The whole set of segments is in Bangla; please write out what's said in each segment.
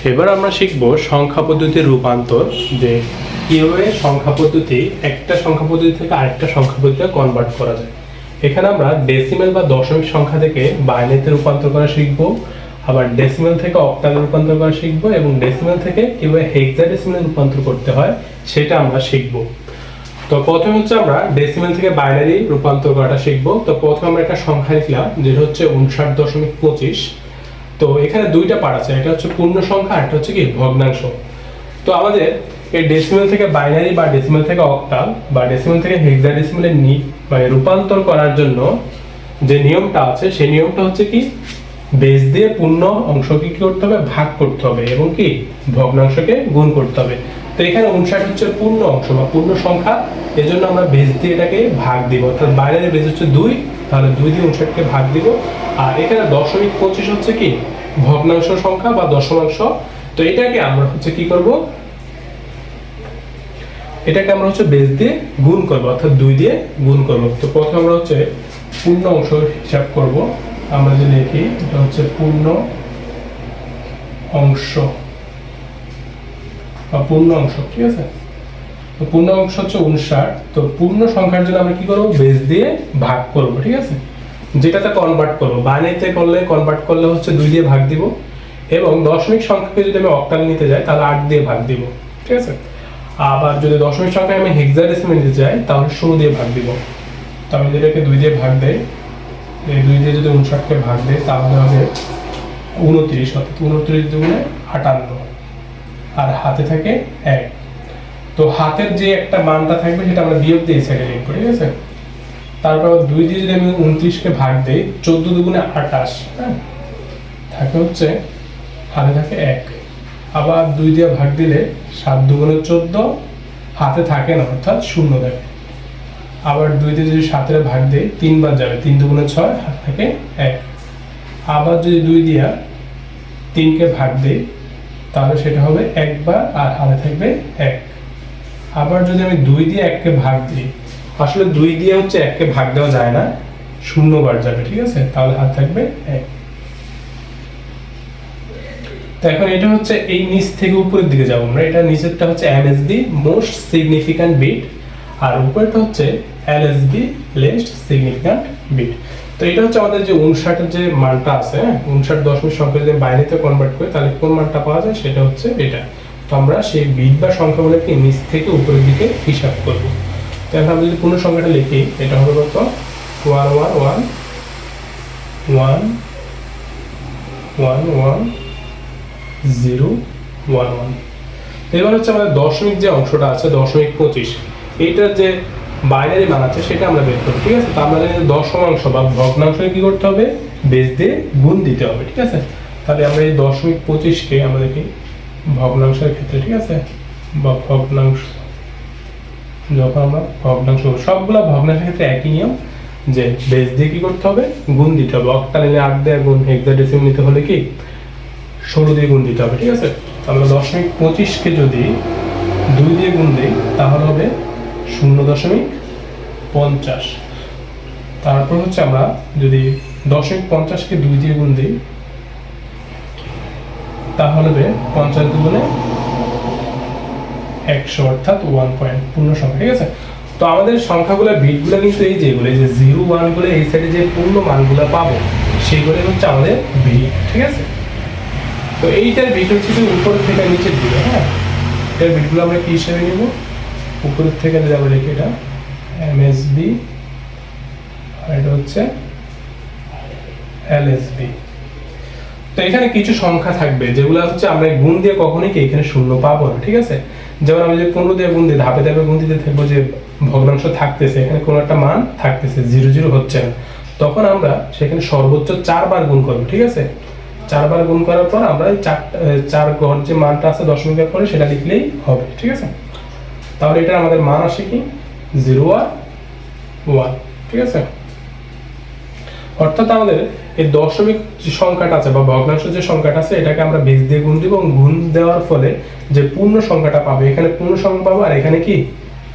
এবার আমরা শিখব সংখ্যা পদ্ধতির রূপান্তর, যে কিভাবে সংখ্যা পদ্ধতি একটা সংখ্যা পদ্ধতি থেকে আরেকটা সংখ্যা পদ্ধতিতে কনভার্ট করা যায়। এখানে আমরা ডেসিমেল বা দশমিক সংখ্যা থেকে বাইনারিতে রূপান্তর করা শিখব, আবার ডেসিমেল থেকে অক্টালে রূপান্তর করা শিখব, এবং ডেসিমেল থেকে কিভাবে হেক্সাডেসিমেলে রূপান্তর করতে হয় সেটা আমরা শিখব। তো প্রথমে হচ্ছে আমরা ডেসিমেল থেকে বাইনারি রূপান্তর করাটা শিখব। তো প্রথমে আমরা একটা সংখ্যা লিখলাম যেটা হচ্ছে 59.25। তো এখানে দুইটা পার্ট আছে, একটা হচ্ছে পূর্ণ সংখ্যা আর একটা হচ্ছে কি ভগ্নাংশ। তো আমাদের এই ডেসিমেল থেকে বাইনারি বা ডেসিমেল থেকে অক্টাল বা ডেসিমেল থেকে হেক্সাডেসিমেলে মানে রূপান্তর করার জন্য যে নিয়মটা আছে সেই নিয়মটা হচ্ছে কি, বেস দিয়ে পূর্ণ অংশকে কি করতে হবে, ভাগ করতে হবে, এবং কি ভগ্নাংশকে গুণ করতে হবে। তো এখানে 59 হচ্ছে পূর্ণ অংশ বা পূর্ণ সংখ্যা, এজন্য আমরা বেস দিয়ে এটাকে ভাগ দিব, অর্থাৎ বাইনারি বেস হচ্ছে 2, তাহলে 2 দিয়ে 59কে ভাগ দিব। আর এখানে 0.25 হচ্ছে কি ভগ্নাংশ সংখ্যা বা দশমাংশ। তো এটাকে আমরা হচ্ছে কি করব, এটাকে আমরা হচ্ছে বেস দিয়ে গুণ করব, অর্থাৎ 2 দিয়ে গুণ করব। তো প্রথমে আমরা হচ্ছে পূর্ণ অংশ হিসাব করব। আমরা যে লিখি এটা হচ্ছে পূর্ণ অংশ বা পূর্ণ অংশ, ঠিক আছে। তো পূর্ণ অংশ হচ্ছে 59। তো পূর্ণ সংখ্যার জন্য আমরা কি করব, বেস দিয়ে ভাগ করব, ঠিক আছে। যেটাতে কনভার্ট করব, বাইনারিতে কনভার্ট করলে হচ্ছে 2 দিয়ে ভাগ দিব, এবং দশমিক সংখ্যাকে যদি আমি অক্টাল নিতে যাই তাহলে 8 দিয়ে ভাগ দিব, ঠিক আছে। আবার যদি দশমিক সংখ্যায় আমি হেক্সাডেসিমেল নিতে যাই তাহলে 16 দিয়ে ভাগ দিব। তো আমি যেটাকে 2 দিয়ে ভাগ দেই, এই 2 দিয়ে যদি 59কে ভাগ দেই তাহলে হবে 29, অর্থাৎ 29 দুগুণে 58, আর হাতে থাকে 1। তো হাতের যে একটা মানটা থাকবে সেটা আমরা বিয়োগ দিয়ে সাইডে লিখব, ঠিক আছে। তারপর 2 দিয়ে যদি আমি 29কে ভাগ দেই, 14 দুগুণে 28, হ্যাঁ, থাকে হচ্ছে হাতে থাকে 1। আবার 2 দিয়ে ভাগ দিলে 7 দুগুণে 14, হাতে থাকে না, অর্থাৎ 0 থাকে। আবার 2 দিয়ে যদি 7 ভাগ দেই 3 বার যাবে, 3 দুগুণে 6, হাতে থাকে 1। আবার যদি 2 দিয়ে 3কে ভাগ দেই তাহলে সেটা হবে 1 বার, আর হাতে থাকবে 1। আবার যদি আমি 2 দিয়ে 1কে ভাগ দিই, আসলে 2 দিয়ে হচ্ছে 1কে ভাগ দেওয়া যায় না, 0 বার যাবে, ঠিক আছে, তাহলে হাতে থাকবে 1। তো এখন এটা হচ্ছে এই নিচ থেকে উপরের দিকে যাব আমরা, এটা নিচেরটা হচ্ছে MSB মোস্ট সিগনিফিক্যান্ট বিট, আর উপরেরটা হচ্ছে LSB লিস্ট সিগনিফিক্যান্ট বিট। তো এটা হচ্ছে আমাদের যে 59 এর যে মানটা আছে, 59 দশমিক সংখ্যা যদি বাইনারিতে কনভার্ট করি তাহলে কোন মানটা পাওয়া যায়, সেটা হচ্ছে এটা। তো আমরা সেই বিট বা সংখ্যাগুলোকে নিচ থেকে উপরের দিকে হিসাব করব। তো এখন আমরা যদি পূর্ণ সংখ্যাটা লিখি, এটা হবে কত, 111111011। এবার হচ্ছে আমাদের দশমিক যে অংশটা আছে 0.25, এইটার যে বাইনারি মান আছে সেটা আমরা বের করব, ঠিক আছে। তো আমরা জানি দশমাংশ বা ভগ্নাংশকে কি করতে হবে, বেস দিয়ে গুণ দিতে হবে, ঠিক আছে। তাহলে আমরা এই 0.25কে আমরা দেখি ভগ্নাংশের ক্ষেত্রে, ঠিক আছে, বা ভগ্নাংশ, যখন আমরা ভগ্নাংশ, সবগুলা ভগ্নাংশের ক্ষেত্রে একই নিয়ম, যে বেস দিয়ে কি করতে হবে, গুণ দিতে হবে। অক্টাল নিলে 8 দিয়ে গুণ, হেক্সাডেসিমেল নিতে হলে কি 16 দিয়ে গুণ দিতে হবে, ঠিক আছে। আমরা 0.25কে যদি 2 দিয়ে গুণ দিই তাহলে হবে 0.50। তারপর হচ্ছে আমরা যদি 0.50কে 2 দিয়ে গুণ দিই তাহলে হবে 50 দুগুণে 100, অর্থাৎ 1 পয়েন্ট পূর্ণ সংখ্যা, ঠিক আছে। তো আমাদের সংখ্যাগুলো বিটগুলো কিন্তু এই যেগুলো, এই যে 0 1 গুলো এই সাইডে যে পূর্ণ মানগুলো পাবো সেইগুলো হচ্ছে আমাদের বিট, ঠিক আছে। তো এইটার বিট হচ্ছে কি উপর থেকে নিচের দিকে, হ্যাঁ, এটার বিটগুলো আমরা কি হিসেবে নিব, উপরের থেকে যদি আমরা লিখি এটা MSB, আর এটা হচ্ছে LSB। তো এখানে কিছু সংখ্যা থাকবে যেগুলো হচ্ছে আমরা গুণ দিয়ে কখনোই কি এখানে 0 পাবো না, ঠিক আছে। যেমন আমি যদি 15 দিয়ে গুণ দিই, ধাপে ধাপে গুণ দিতে থাকবো, যে ভগ্নাংশ থাকতেছে এখানে কোনো একটা মান থাকতেছে, 0 হচ্ছে না, তখন আমরা সেখানে সর্বোচ্চ 4 বার গুণ করবো, ঠিক আছে। 4 বার গুণ করার পর আমরা এই 4 ঘর যে মানটা আছে দশমিকের পরে সেটা লিখলেই হবে, ঠিক আছে। তাহলে এটা আমাদের মান আসে কি 0 আর 1, ঠিক আছে। অর্থাৎ আমাদের এই দশমিক যে সংখ্যাটা আছে বা ভগ্নাংশ যে সংখ্যাটা আছে এটাকে আমরা বেস দিয়ে গুণ দিব, এবং গুণ দেওয়ার ফলে যে পূর্ণ সংখ্যাটা পাবো, এখানে পূর্ণ সংখ্যা পাবো আর এখানে কি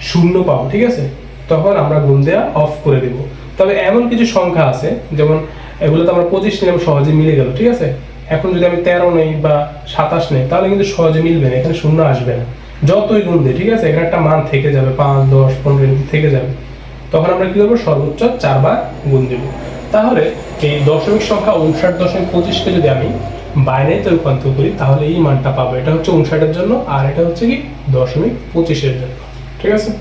0 পাবো, ঠিক আছে। তখন আমরা গুণ দেওয়া অফ করে দেব। তবে এমন কিছু সংখ্যা আছে, যেমন এগুলো তো আমরা 25 নিলাম, সহজে মিলে গেল, ঠিক আছে। এখন যদি আমি 13 নেই বা 27 নেই তাহলে কিন্তু সহজে মিলবে না, এখানে শূন্য আসবে না। যতই গুণ দিই, ঠিক আছে, এখানে একটা মান থেকে যাবে, 5 10 15 থেকে যাবে। তখন আমরা কি করবো, সর্বোচ্চ 4 বার গুণ দিব। তাহলে এই দশমিক সংখ্যা 59.25 কে যদি আমি বাইনারিতে রূপান্তর করি তাহলে এই মানটা পাবো। এটা হচ্ছে 59 এর জন্য, আর এটা হচ্ছে কি 0.25 এর জন্য, ঠিক আছে।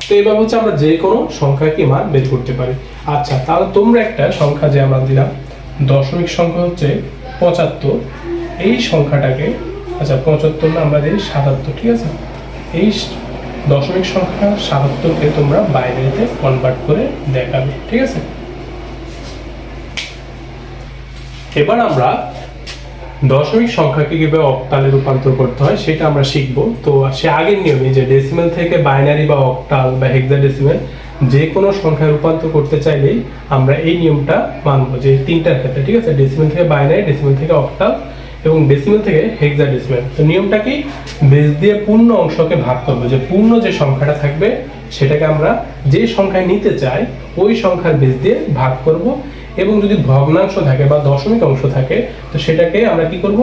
তো এইভাবে হচ্ছে আমরা যে কোনো সংখ্যাকে মান বের করতে পারি। আচ্ছা, তাহলে তোমরা একটা সংখ্যা যে আমরা দিলাম দশমিক সংখ্যা হচ্ছে 75, এই সংখ্যাটাকে, আচ্ছা 75 না, আমরা দিই 77, ঠিক আছে। এই দশমিক সংখ্যা 77 কে তোমরা বাইনারিতে কনভার্ট করে দেখাবে, ঠিক আছে। এবার আমরা দশমিক সংখ্যাকে কিভাবে অক্টালে রূপান্তর করতে হয় সেটা আমরা শিখবো। তো সে আগের নিয়মে যে ডেসিমেল থেকে বাইনারি বা অক্টাল বা হেক্সাডেসিমেল যে কোনো সংখ্যায় রূপান্তর করতে চাইলেই আমরা এই নিয়মটা মানবো, যে তিনটার ক্ষেত্রে, ঠিক আছে, ডেসিমেল থেকে বাইনারি, ডেসিমেল থেকে অক্টাল এবং ডেসিমেল থেকে হেক্সাডেসিমেল। তো নিয়মটা কি, বেস দিয়ে পূর্ণ অংশকে ভাগ করবো, যে পূর্ণ যে সংখ্যাটা থাকবে সেটাকে আমরা যে সংখ্যায় নিতে চাই ওই সংখ্যার বেস দিয়ে ভাগ করব, এবং যদি ভগ্নাংশ থাকে বা দশমিক অংশ থাকে তো সেটাকে আমরা কি করব,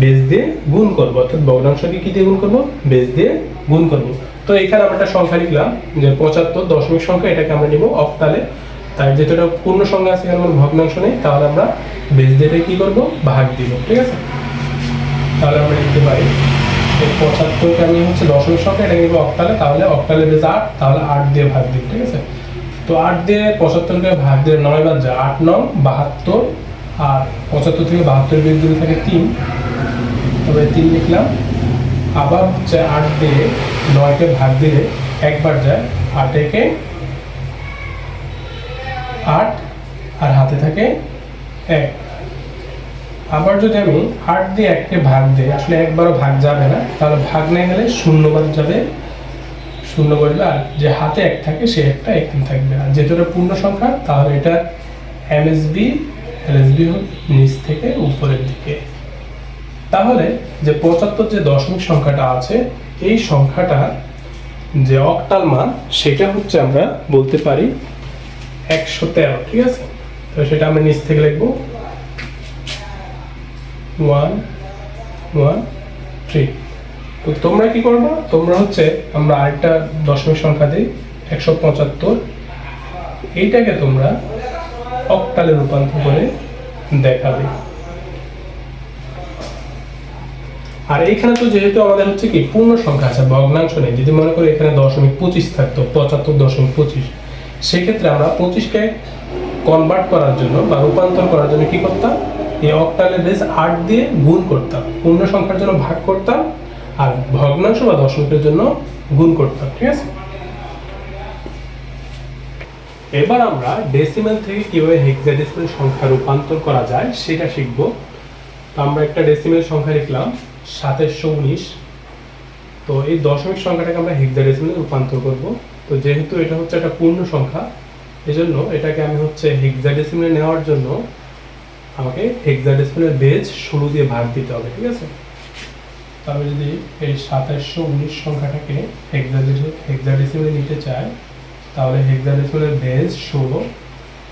বেস দিয়ে গুণ করব, অর্থাৎ ভগ্নাংশকে কি দিয়ে গুণ করব, বেস দিয়ে গুণ করব। তো এখানে আমরা একটা সংখ্যা লিখলাম যে 75 দশমিক সংখ্যা, এটাকে আমরা নিব অক্টালে। তাই যেহেতু এটা পূর্ণ সংখ্যা আছে, এখানে ভগ্নাংশ নেই, তাহলে আমরা বেস দিয়ে কি করব, ভাগ দিব, ঠিক আছে। তাহলে আমরা লিখতে পারি 75 কে আমি হচ্ছে দশমিক সংখ্যা, এটাকে নিব অক্টালে, তাহলে অক্টালে বেস 8, তাহলে 8 দিয়ে ভাগ দিব, ঠিক আছে। তো 8 দিয়ে 75 কে ভাগ দিয়ে 9 বার যায়, 8 9 72, আর 75 থেকে 72 বিয়োগ দিলে থাকে 3, তবে 3 লিখলাম। আবার হচ্ছে 8 দিয়ে 9 কে ভাগ দিলে একবার যায়, 8 একে 8, আর হাতে থাকে 1। আবার যদি আমি 8 দিয়ে 1 কে ভাগ দিই, আসলে একবারও ভাগ যাবে না, তাহলে ভাগ না গেলে 0 বার যাবে, 0 বলবে, আর যে হাতে 1 থাকে সে একটা এখানে থাকবে। আর যেহেতু এটা পূর্ণ সংখ্যা তাহলে এটা এমএসবি এলএসবি নিচ থেকে উপরের দিকে। তাহলে যে 75 যে দশমিক সংখ্যাটা আছে এই সংখ্যাটা যে অক্টাল মান সেটা হচ্ছে আমরা বলতে পারি 113, ঠিক আছে। তো সেটা আমরা নিচ থেকে লিখবো 1 1 3। তো তোমরা কি করবে, তোমরা হচ্ছে আমরা আরেকটা দশমিক সংখ্যা দিই 175, এইটাকে তোমরা অক্টালে রূপান্তর করে দেখাবে। আর এইখানে তো যেহেতু আমাদের হচ্ছে কি পূর্ণ সংখ্যা আছে, ভগ্নাংশ নেই, যদি মনে করি এখানে 0.25 থাকতো, 75.25, সেক্ষেত্রে আমরা 25 কে কনভার্ট করার জন্য বা রূপান্তর করার জন্য কি করতাম, এই অক্টালের বেস 8 দিয়ে গুণ করতাম, পূর্ণ সংখ্যার জন্য ভাগ করতাম, আর ভগ্নাংশ বা দশমিকের জন্য গুণ করতাম, ঠিক আছে। এবার আমরা ডেসিমেল থেকে কিভাবে হেক্সাডেসিমেল সংখ্যা রূপান্তর করা যায় সেটা শিখব। তো আমরা একটা ডেসিমেল সংখ্যা লিখলাম 2719। তো এই দশমিক সংখ্যাটাকে আমরা হেক্সাডেসিমেলে রূপান্তর করব। তো যেহেতু এটা হচ্ছে একটা পূর্ণ সংখ্যা, এজন্য এটাকে আমি হচ্ছে হেক্সাডেসিমেলে নেওয়ার জন্য আমাকে হেক্সাডেসিমেলের বেজ 16 দিয়ে ভাগ দিতে হবে, ঠিক আছে। তো আমি যদি এই 2719 সংখ্যাটাকে হেক্সাডেসিমেলে নিতে চাই তাহলে হেক্সাডেসিমেলের বেজ 16,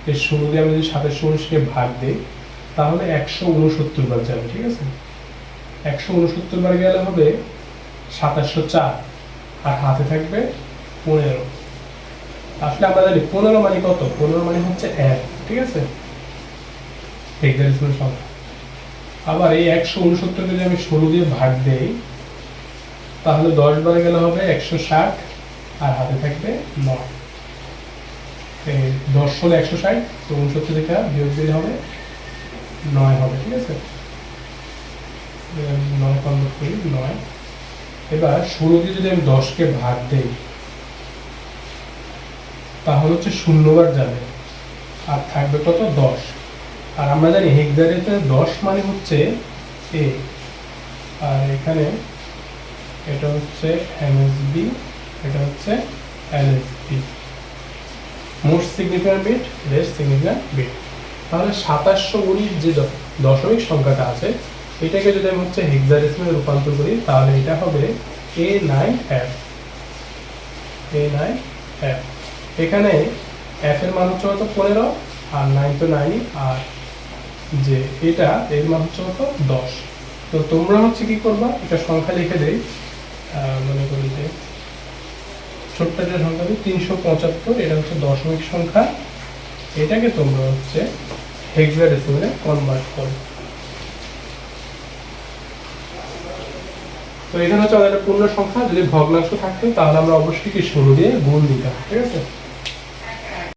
এই 16 দিয়ে আমি যদি 2719 ভাগ দিই তাহলে 169 বার যাবে, ঠিক আছে। 169 বার গেলে হবে 2704, আর হাতে থাকবে 15। আসলে আমরা জানি 15 মানে কত, 15 মানে হচ্ছে 1, ঠিক আছে, হেক্সাডেসিমেল সংখ্যা। আবার এই 169 যদি আমি 16 দিয়ে ভাগ দেই তাহলে 10 বার গেলে হবে 160, আর হাতে থাকবে 9। 10 হলে 160, তো 69 থেকে বিয়োগ দিলে হবে 9 হবে, ঠিক আছে। 9 কনভার্ট করি 9। এবার 16 দিয়ে যদি আমি 10 কে ভাগ দেই তাহলে হচ্ছে 0 বার যাবে, আর থাকবে কত, 10। আর আমরা জানি হেক্সাডেসিমেলে 10 মানে হচ্ছে এ, আর এখানে এটা হচ্ছে এমএসবি, এটা হচ্ছে LSB, most significant bit, least significant bit. তাহলে 2719 যে দশমিক সংখ্যাটা আছে এটাকে যদি আমি হচ্ছে হেক্সাডেসিমেলে রূপান্তর করি তাহলে এটা হবে A9F। A9F, এখানে F এর মান হচ্ছে কত, 15, আর 9 তো 9, আর যে এটা এর মান হচ্ছে কত 10। তো তোমরা হচ্ছে কি করবা, এটা সংখ্যা লিখে দেই, মনে করি যে ছোট্ট যে সংখ্যা 375, এটা হচ্ছে দশমিক সংখ্যা, এটাকে তোমরা হচ্ছে হেক্সাডেসিমালে কনভার্ট করো। তো এখানে হচ্ছে আমাদের একটা পূর্ণ সংখ্যা, যদি ভগ্নাংশ থাকতো তাহলে আমরা অবশ্যই কি 16 দিয়ে গুণ দিতাম, ঠিক আছে।